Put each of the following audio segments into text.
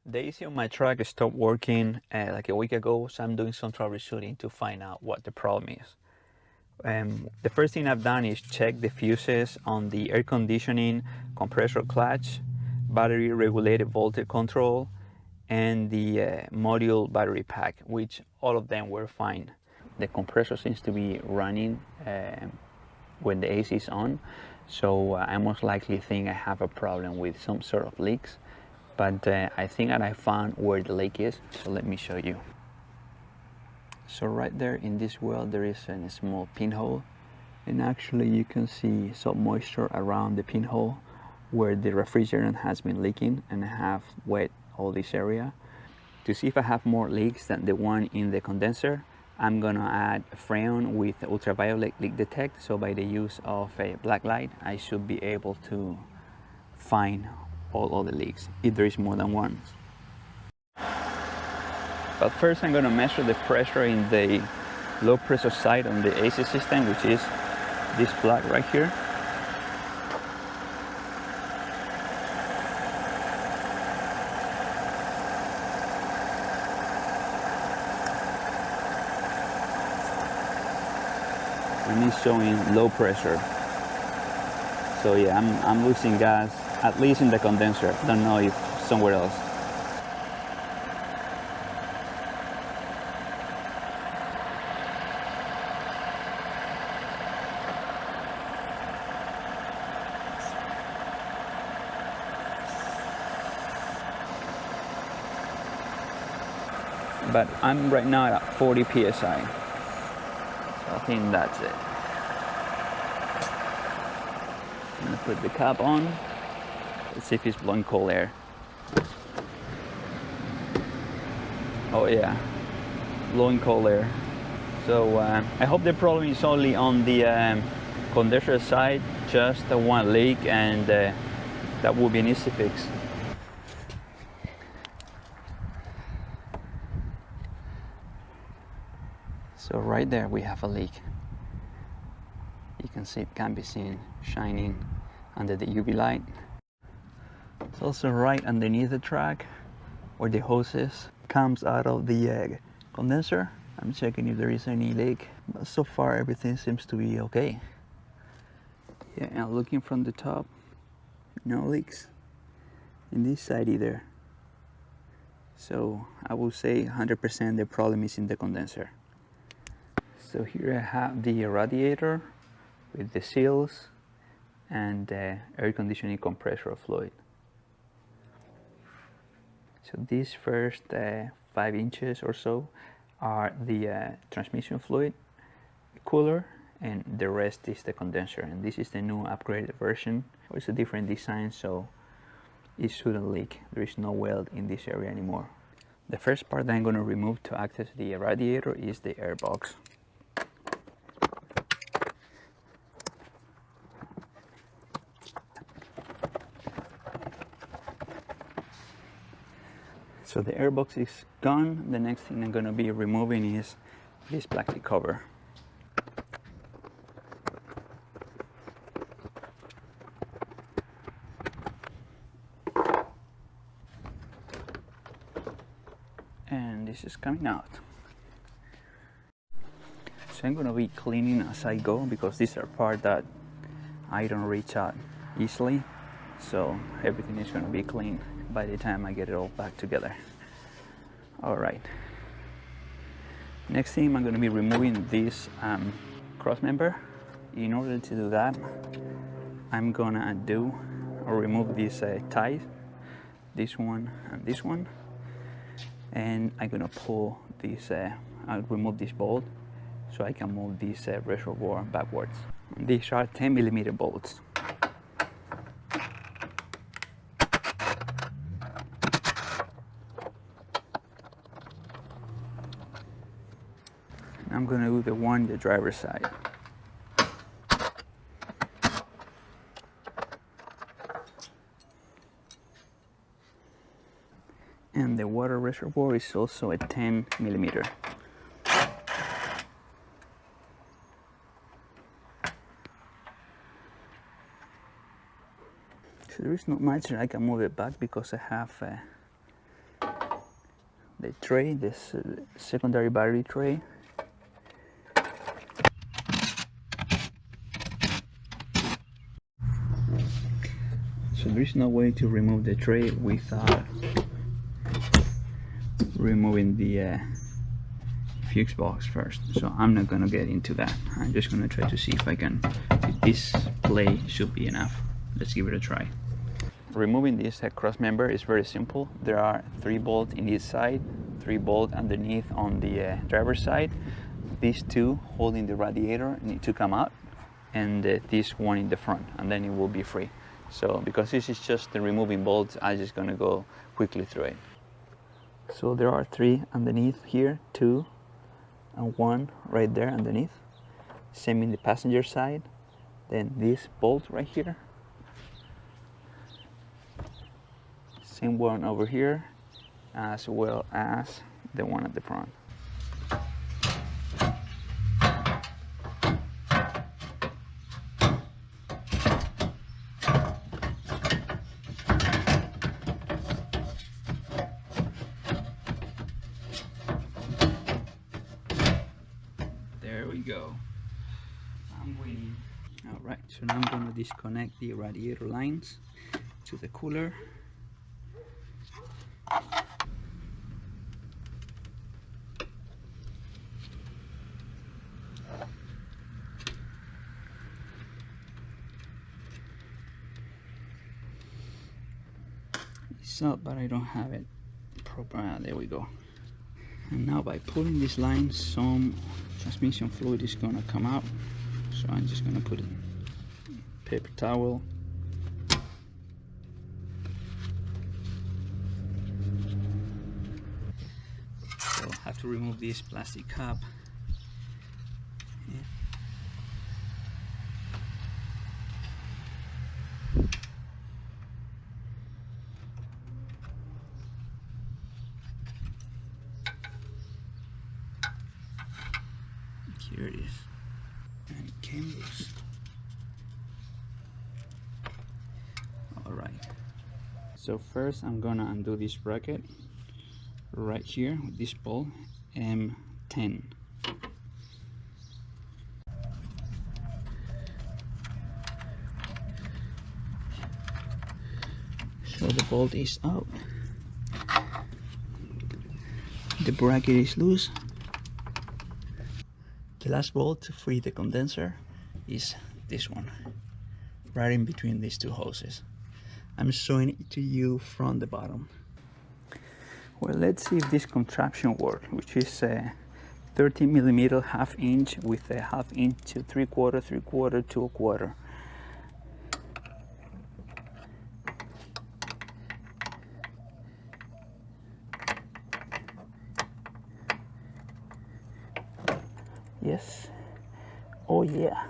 The AC on my truck stopped working like a week ago, so I'm doing some troubleshooting to find out what the problem is. The first thing I've done is check the fuses on the air conditioning compressor clutch, battery regulated voltage control, and the module battery pack, which all of them were fine. The compressor seems to be running when the AC is on, so I most likely think I have a problem with some sort of leaks. But I think that I found where the leak is, so let me show you. So right there in this well there is a small pinhole, and actually you can see some moisture around the pinhole where the refrigerant has been leaking, and I have wet all this area. To see if I have more leaks than the one in the condenser, I'm gonna add Freon with ultraviolet leak detect, so by the use of a black light I should be able to find all the leaks if there is more than one. But first I'm going to measure the pressure in the low pressure side on the AC system, which is this plug right here. And it's showing low pressure. So yeah, I'm losing gas, at least in the condenser. Don't know if somewhere else. But I'm right now at 40 psi. So I think that's it. I'm gonna put the cap on. Let's see if it's blowing cold air. Oh yeah, blowing cold air. So I hope the problem is only on the condenser side, just one leak, and that will be an easy fix. So right there we have a leak. You can see it can be seen shining under the UV light. It's also right underneath the track where the hoses comes out of the condenser. I'm checking if there is any leak, but so far everything seems to be okay. Yeah, and looking from the top, no leaks. In this side either. So I will say 100% the problem is in the condenser. So here I have the radiator with the seals and air conditioning compressor fluid. So these first 5 inches or so are the transmission fluid, cooler, and the rest is the condenser. And this is the new upgraded version. It's a different design, so it shouldn't leak. There is no weld in this area anymore. The first part that I'm going to remove to access the radiator is the air box. So the airbox is gone. The next thing I'm going to be removing is this plastic cover. And this is coming out. So I'm going to be cleaning as I go, because these are parts that I don't reach out easily. So everything is going to be clean by the time I get it all back together. All right. Next thing, I'm going to be removing this crossmember. In order to do that, I'm gonna remove these ties, this one and this one, and I'm gonna pull this. I'll remove this bolt so I can move this reservoir backwards. These are 10mm bolts. I'm gonna do the one the driver's side. And the water reservoir is also a 10mm. So there is not much that I can move it back because I have the tray, this secondary battery tray. So there's no way to remove the tray without removing the fuse box first. So I'm not gonna get into that. I'm just gonna try to see if I can, if this play should be enough. Let's give it a try. Removing this cross member is very simple. There are 3 bolts in each side, 3 bolts underneath on the driver's side. These 2 holding the radiator need to come out, and this one in the front, and then it will be free. So because this is just the removing bolts, I'm just gonna go quickly through it. So there are 3 underneath here, 2 and 1 right there underneath. Same in the passenger side. Then this bolt right here. Same one over here, as well as the one at the front. There we go. I'm winning. All right, so now I'm going to disconnect the radiator lines to the cooler. It's up, but I don't have it proper. There we go. And now by pulling this line, some transmission fluid is gonna come out. So I'm just gonna put a paper towel. So I have to remove this plastic cap. Here it is, and it came loose. All right, so first I'm gonna undo this bracket right here with this bolt M10. So the bolt is out, the bracket is loose. The last bolt to free the condenser is this one, right in between these 2 hoses. I'm showing it to you from the bottom. Well, let's see if this contraption works, which is a 30mm 1/2 inch with a 1/2 inch to 3/4, 3/4 to 1/4. Yes. Oh yeah.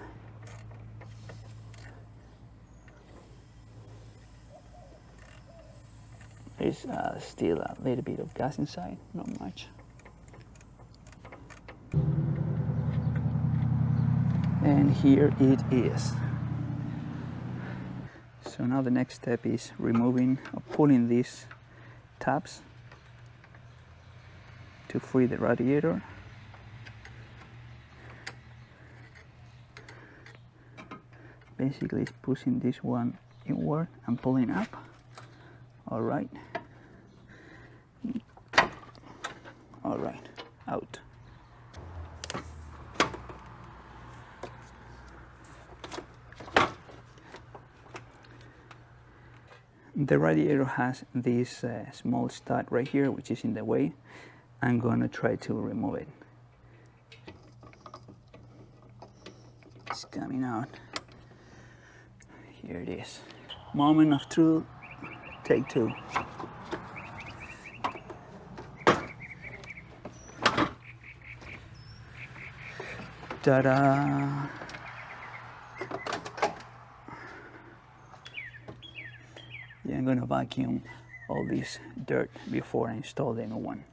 There's still a little bit of gas inside, not much. And here it is. So now the next step is removing or pulling these tabs to free the radiator. Basically it's pushing this one inward and pulling up. All right, out. The radiator has this small stud right here, which is in the way. I'm gonna try to remove it. It's coming out. Here it is. Moment of truth, take 2. Ta-da! Yeah, I'm gonna vacuum all this dirt before I install the new one.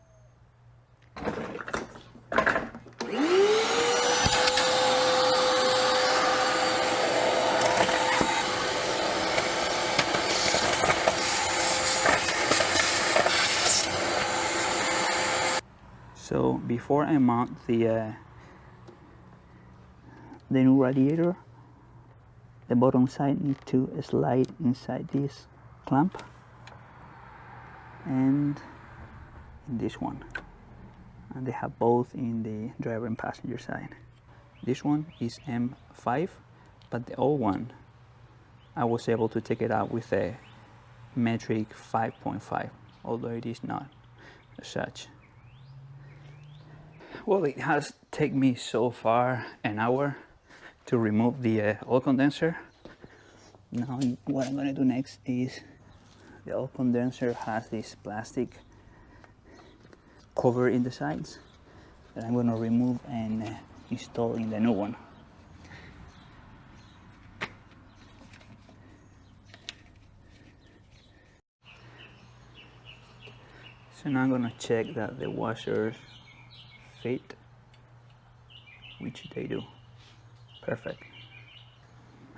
So before I mount the new radiator, the bottom side needs to slide inside this clamp and in this one, and they have both in the driver and passenger side. This one is M5, but the old one I was able to take it out with a metric 5.5, although it is not as such. Well, it has taken me so far an hour to remove the oil condenser. Now what I'm going to do next is, the oil condenser has this plastic cover in the sides that I'm going to remove and install in the new one. So now I'm going to check that the washers fit, which they do. Perfect.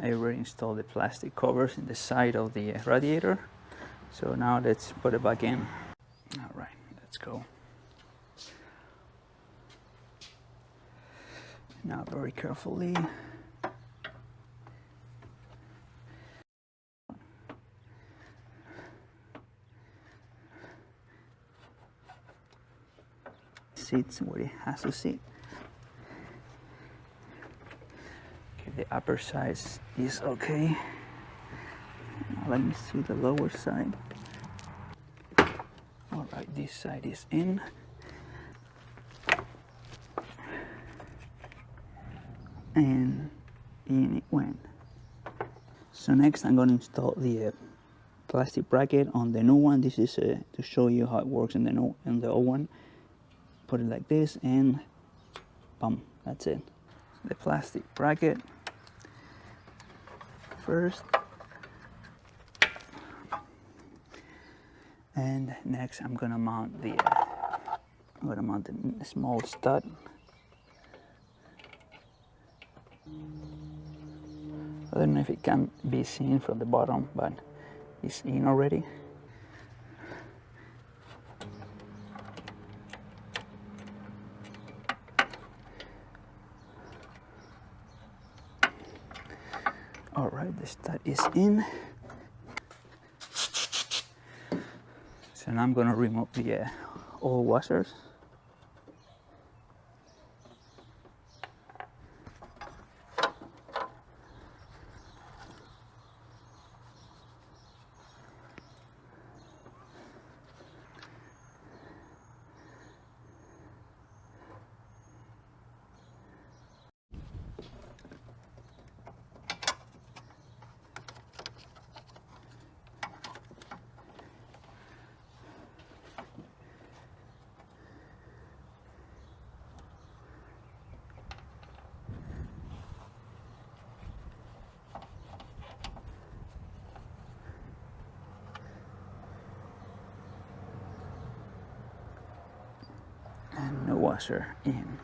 I already installed the plastic covers in the side of the radiator, so now let's put it back in. All right, let's go. Now very carefully. Sits where it has to sit. Okay, the upper side is okay. Now let me see the lower side. All right, this side is in. And in it went. So next I'm going to install the plastic bracket on the new one. This is to show you how it works in the old one. Put it like this and boom, that's it. The plastic bracket first, and next I'm gonna mount the small stud. I don't know if it can be seen from the bottom, but it's in already. All right, the stud is in. So now I'm going to remove the oil washers. And the washer in.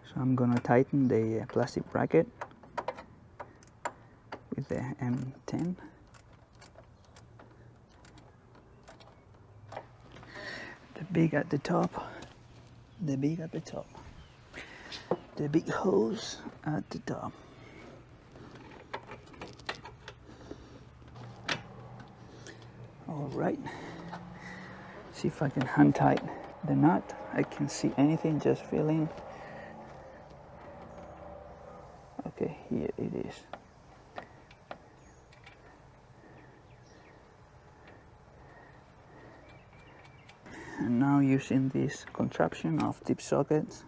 So I'm gonna tighten the plastic bracket with the M10. The big at the top, the big at the top, the big hose at the top. All right, see if I can hand tight the nut. I can't see anything, just feeling. Okay, here it is. And now using this contraption of tip sockets,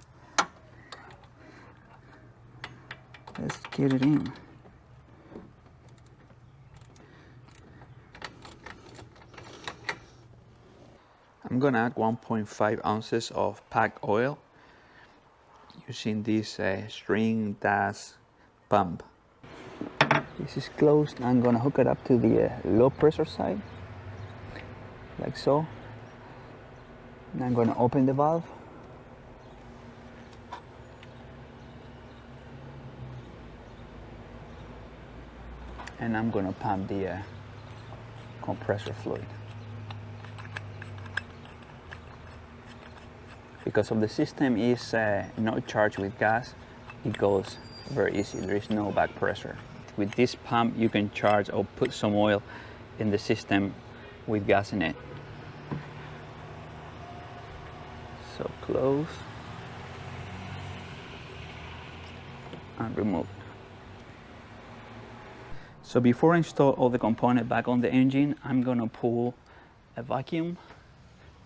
let's get it in. I'm gonna add 1.5 ounces of packed oil using this string DAS pump. This is closed. I'm gonna hook it up to the low pressure side, like so. And I'm gonna open the valve. And I'm gonna pump the compressor fluid. Because of the system is not charged with gas, it goes very easy. There is no back pressure. With this pump, you can charge or put some oil in the system with gas in it. So close and remove. So before I install all the components back on the engine, I'm gonna pull a vacuum,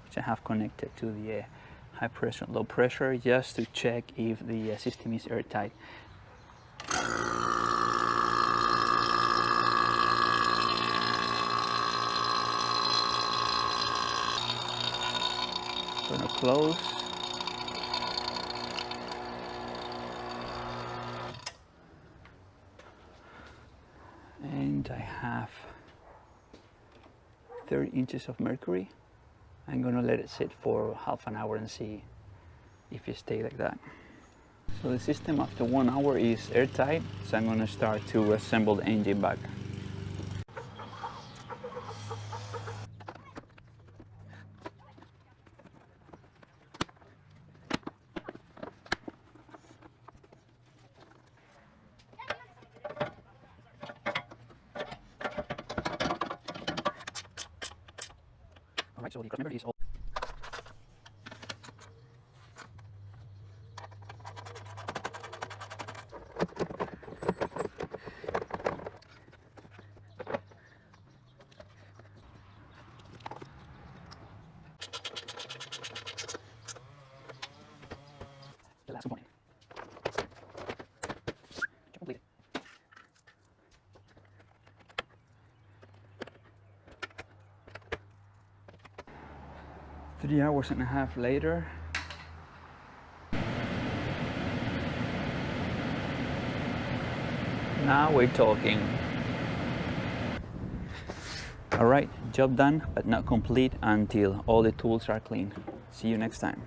which I have connected to the high pressure and low pressure, just to check if the system is airtight. Gonna close. And I have 30 inches of mercury. I'm gonna let it sit for half an hour and see if it stays like that. So the system after 1 hour is airtight, so I'm gonna start to assemble the engine back. Alright, so the crossmember is all. The last component. Completed. 3 hours and a half later. Now we're talking. All right, job done, but not complete until all the tools are clean. See you next time.